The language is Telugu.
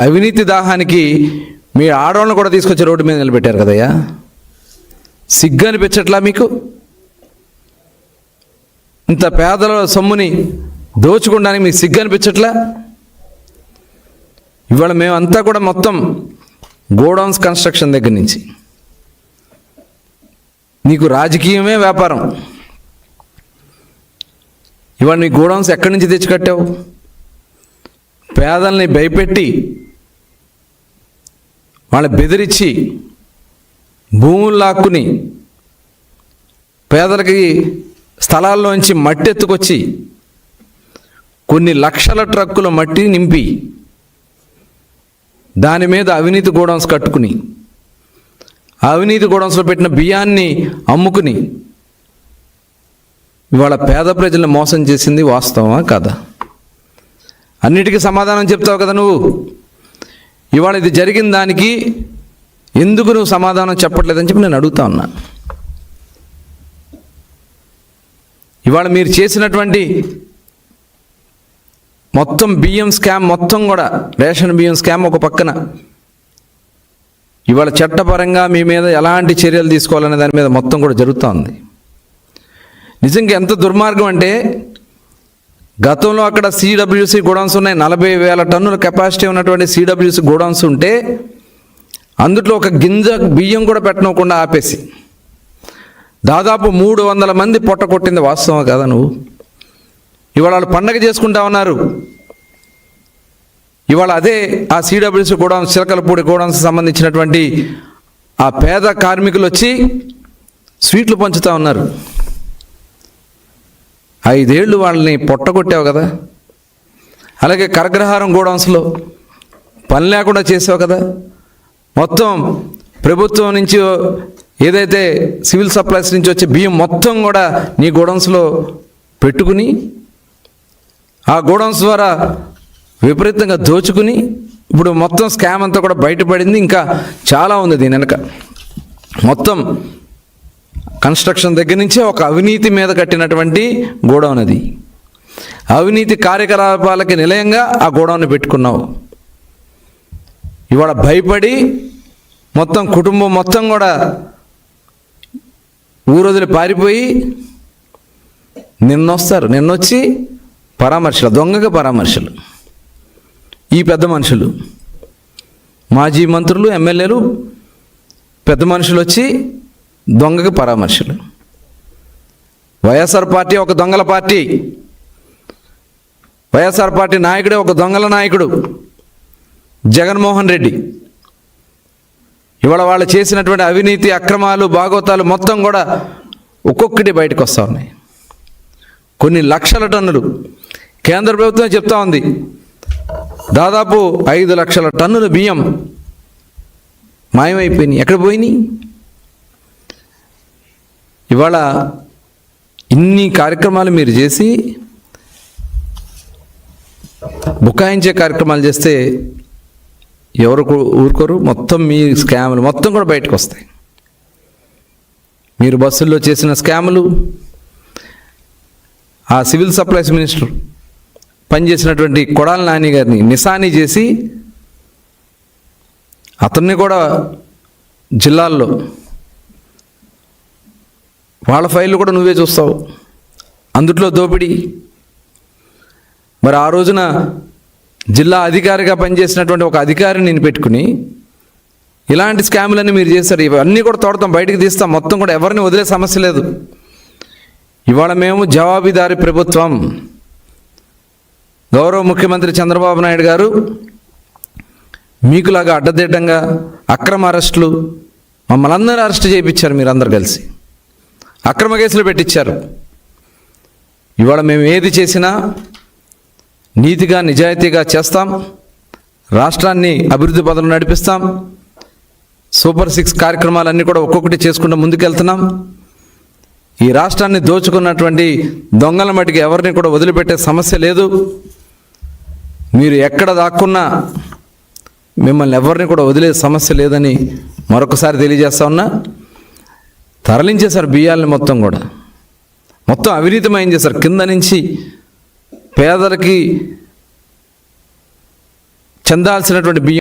అవినీతి దాహానికి మీ ఆడవాళ్ళను కూడా తీసుకొచ్చి రోడ్డు మీద నిలబెట్టారు కదయ్యా. సిగ్గు అనిపించట్లా మీకు? ఇంత పేదల సొమ్ముని దోచుకోవడానికి మీకు సిగ్గు అనిపించట్లా? ఇవాళ మేమంతా కూడా మొత్తం గోడౌన్స్ కన్స్ట్రక్షన్ దగ్గర నుంచి నీకు రాజకీయమే వ్యాపారం. ఇవాళ నీ గోడౌన్స్ ఎక్కడి నుంచి తెచ్చి కట్టావు? పేదల్ని భయపెట్టి వాళ్ళని బెదిరించి భూములు లాక్కుని పేదలకి స్థలాల్లోంచి మట్టి ఎత్తుకొచ్చి కొన్ని లక్షల ట్రక్కుల మట్టి నింపి దాని మీద అవినీతి గోడౌన్స్ కట్టుకుని అవినీతి గోడౌన్స్లో పెట్టిన బియ్యాన్ని అమ్ముకుని ఇవాళ పేద ప్రజలను మోసం చేసింది వాస్తవమా కాదా? అన్నిటికీ సమాధానం చెప్తావు కదా నువ్వు. ఇవాళ ఇది జరిగిన దానికి ఎందుకు నువ్వు సమాధానం చెప్పట్లేదని చెప్పి నేను అడుగుతా ఉన్నా. ఇవాళ మీరు చేసినటువంటి మొత్తం బియ్యం స్కామ్ మొత్తం కూడా, రేషన్ బియ్యం స్కామ్ ఒక పక్కన, ఇవాళ చట్టపరంగా మీ మీద ఎలాంటి చర్యలు తీసుకోవాలనే దాని మీద మొత్తం కూడా జరుగుతూ ఉంది. నిజంగా ఎంత దుర్మార్గం అంటే, గతంలో అక్కడ సిడబ్ల్యూసి గోడౌన్స్ ఉన్నాయి, 40,000 టన్నుల కెపాసిటీ ఉన్నటువంటి సిడబ్ల్యూసి గోడౌన్స్ ఉంటే అందులో ఒక గింజ బియ్యం కూడా పెట్టనకుండా ఆపేసి దాదాపు 300 మంది పొట్ట కొట్టింది వాస్తవం కదా నువ్వు? ఇవాళ వాళ్ళు పండగ చేసుకుంటా ఉన్నారు. ఇవాళ అదే ఆ సిడబ్ల్యూసి గోడౌన్స్, చిలకలపూడి గోడౌన్స్ సంబంధించినటువంటి ఆ పేద కార్మికులు వచ్చి స్వీట్లు పంచుతూ ఉన్నారు. 5 ఏళ్ళు వాళ్ళని పొట్టగొట్టావు కదా. అలాగే కరగ్రహారం గోడౌన్స్లో పని లేకుండా చేసావు కదా. మొత్తం ప్రభుత్వం నుంచి ఏదైతే సివిల్ సప్లైస్ నుంచి వచ్చే బియ్యం మొత్తం కూడా నీ గోడౌన్స్లో పెట్టుకుని ఆ గోడౌన్స్ ద్వారా విపరీతంగా దోచుకుని ఇప్పుడు మొత్తం స్కామ్ అంతా కూడా బయటపడింది. ఇంకా చాలా ఉంది దీని వెనక. మొత్తం కన్స్ట్రక్షన్ దగ్గర నుంచే ఒక అవినీతి మీద కట్టినటువంటి గోడౌన్ అది. అవినీతి కార్యకలాపాలకి నిలయంగా ఆ గోడౌన్ని పెట్టుకున్నావు. ఇవాళ భయపడి మొత్తం కుటుంబం మొత్తం కూడా ఊరొదిలి పారిపోయి నిన్నొచ్చి పరామర్శలు, దొంగగా పరామర్శలు. ఈ పెద్ద మనుషులు, మాజీ మంత్రులు, ఎమ్మెల్యేలు, పెద్ద మనుషులు వచ్చి దొంగకి పరామర్శలు. వైఎస్ఆర్ పార్టీ ఒక దొంగల పార్టీ. వైఎస్ఆర్ పార్టీ నాయకుడే ఒక దొంగల నాయకుడు జగన్మోహన్ రెడ్డి. ఇవాళ వాళ్ళు చేసినటువంటి అవినీతి అక్రమాలు బాగోతాలు మొత్తం కూడా ఒక్కొక్కటి బయటకు వస్తూ ఉన్నాయి. కొన్ని లక్షల టన్నులు కేంద్ర ప్రభుత్వం చెప్తా ఉంది, దాదాపు 5 లక్షల టన్నుల బియ్యం మాయమైపోయినాయి. ఎక్కడ పోయినాయి? ఇవాళ ఇన్ని కార్యక్రమాలు మీరు చేసి బుకాయించే కార్యక్రమాలు చేస్తే ఎవరు ఊరుకోరు. మొత్తం మీ స్కాములు మొత్తం కూడా బయటకు వస్తాయి. మీరు బస్సుల్లో చేసిన స్కాములు, ఆ సివిల్ సప్లైస్ మినిస్టర్ పనిచేసినటువంటి కొడాల నాని గారిని నిశానీ చేసి అతన్ని కూడా జిల్లాల్లో వాళ్ళ ఫైళ్ళు కూడా నువ్వే చూస్తావు. అందుట్లో దోపిడీ. మరి ఆ రోజున జిల్లా అధికారిగా పనిచేసినటువంటి ఒక అధికారిని నేను పెట్టుకుని ఇలాంటి స్కాములన్నీ మీరు చేశారు. ఇవన్నీ కూడా తోడతాం, బయటికి తీస్తాం. మొత్తం కూడా ఎవరిని వదిలే సమస్య లేదు. ఇవాళ మేము జవాబుదారీ ప్రభుత్వం. గౌరవ ముఖ్యమంత్రి చంద్రబాబు నాయుడు గారు మీకులాగా అడ్డదిడ్డంగా అక్రమ అరెస్టులు, మమ్మల్ని అందరూ అరెస్ట్ చేయించారు. మీరందరూ కలిసి అక్రమ కేసులు పెట్టించారు. ఇవాళ మేము ఏది చేసినా నీతిగా నిజాయితీగా చేస్తాం. రాష్ట్రాన్ని అభివృద్ధి పథంలో నడిపిస్తాం. సూపర్ 6 కార్యక్రమాలన్నీ కూడా ఒక్కొక్కటి చేసుకుంటూ ముందుకెళ్తున్నాం. ఈ రాష్ట్రాన్ని దోచుకున్నటువంటి దొంగల మటుకు ఎవరిని కూడా వదిలిపెట్టే సమస్య లేదు. మీరు ఎక్కడ దాక్కున్నా మిమ్మల్ని ఎవరిని కూడా వదిలే సమస్య లేదని మరొకసారి తెలియజేస్తా ఉన్నా. తరలించేశారు బియ్యాలని మొత్తం కూడా, మొత్తం అవినీతిమయం చేశారు. కింద నుంచి పేదలకి చెందాల్సినటువంటి బియ్యం